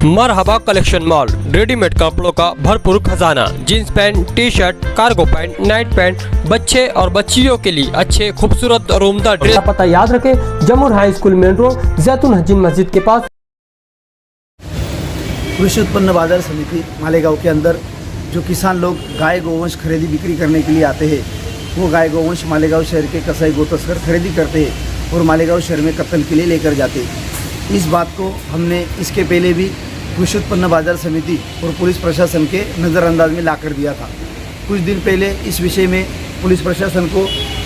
मरहबा collection mall, readymade कपड़ों का भरपूर खजाना, jeans pant, T shirt, cargo pant, night pant, बच्चे और बच्चियों के लिए अच्छे खूबसूरत और उम्दा ड्रेस। पता याद रखें, जमुर हाई स्कूल मेन रोड, जैतून हजीन मस्जिद के पास। कृषि उत्पन्न बाजार समिति मालेगांव के अंदर जो किसान लोग गाय गोवंश खरीदी बिक्री करने के लिए आते हैं, वो गाय गोवंश मालेगांव शहर के कसाई गोतस्कर खरीदी करते हैं और मालेगांव शहर में कत्ल के लिए लेकर जाते हैं। इस बात को हमने इसके पहले भी कृषि उत्पन्न बाजार समिति और पुलिस प्रशासन के नज़रअंदाज में लाकर दिया था। कुछ दिन पहले इस विषय में पुलिस प्रशासन को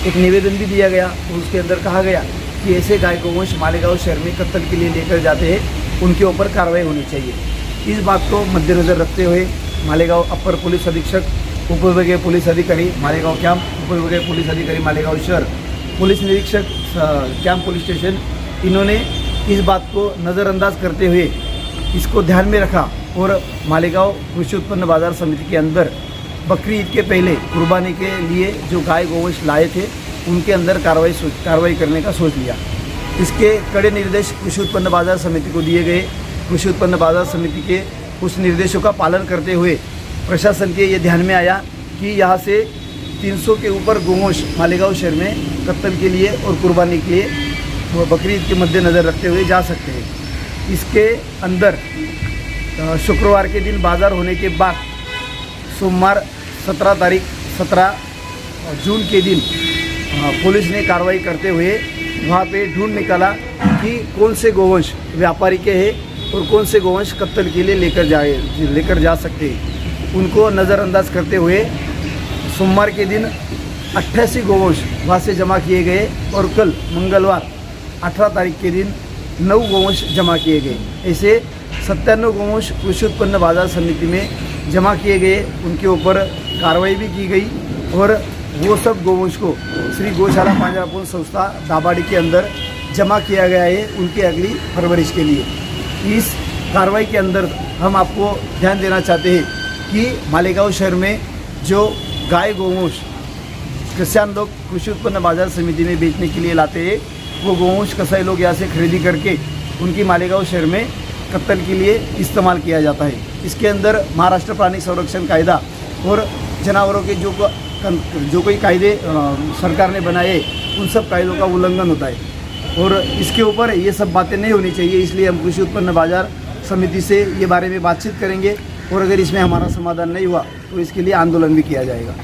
एक निवेदन भी दिया गया और उसके अंदर कहा गया कि ऐसे गाय गोवंश मालेगांव शहर में कत्ल के लिए लेकर जाते हैं, उनके ऊपर कार्रवाई होनी चाहिए। इस बात को मद्देनज़र रखते हुए मालेगांव अपर पुलिस अधीक्षक, उपविभागीय पुलिस अधिकारी मालेगांव कैंप, उपविभागीय पुलिस अधिकारी मालेगांव शहर, पुलिस निरीक्षक कैंप पुलिस स्टेशन, इन्होंने इस बात को नज़रअंदाज करते हुए इसको ध्यान में रखा और मालेगांव कृषि उत्पन्न बाजार समिति के अंदर बकरी ईद के पहले कुर्बानी के लिए जो गाय गोवंश लाए थे, उनके अंदर कार्रवाई करने का सोच लिया। इसके कड़े निर्देश कृषि उत्पन्न बाजार समिति को दिए गए। कृषि उत्पन्न बाजार समिति के उस निर्देशों का पालन करते हुए प्रशासन के ये ध्यान में आया कि यहाँ से 300 के ऊपर गोवंश मालेगांव शहर में कत्ल के लिए और कुर्बानी के लिए बकरी ईद के मद्देनज़र रखते हुए जा सकते हैं। इसके अंदर शुक्रवार के दिन बाज़ार होने के बाद सोमवार 17 जून के दिन पुलिस ने कार्रवाई करते हुए वहाँ पे ढूंढ निकाला कि कौन से गोवंश व्यापारी के हैं और कौन से गोवंश कत्ल के लिए लेकर जा सकते हैं। उनको नज़रअंदाज करते हुए सोमवार के दिन 88 गोवंश वहाँ से जमा किए गए और कल मंगलवार 18 तारीख के दिन 9 गोवंश जमा किए गए। ऐसे 97 गोवंश कृषि उत्पन्न बाजार समिति में जमा किए गए, उनके ऊपर कार्रवाई भी की गई और वो सब गोवंश को श्री गौशाला पांजरापोष संस्था दाबाड़ी के अंदर जमा किया गया है उनकी अगली परवरिश के लिए। इस कार्रवाई के अंदर हम आपको ध्यान देना चाहते हैं कि मालेगांव शहर में जो गाय गोवंश किसान लोग कृषि उत्पन्न बाजार समिति में बेचने के लिए लाते हैं, वो गोवंश कसाई लोग यहाँ से खरीदी करके उनकी मालेगांव शहर में कत्ल के लिए इस्तेमाल किया जाता है। इसके अंदर महाराष्ट्र प्राणी संरक्षण कायदा और जानवरों के जो कोई कायदे सरकार ने बनाए, उन सब कायदों का उल्लंघन होता है और इसके ऊपर ये सब बातें नहीं होनी चाहिए। इसलिए हम कृषि उत्पन्न बाजार समिति से ये बारे में बातचीत करेंगे और अगर इसमें हमारा समाधान नहीं हुआ तो इसके लिए आंदोलन भी किया जाएगा।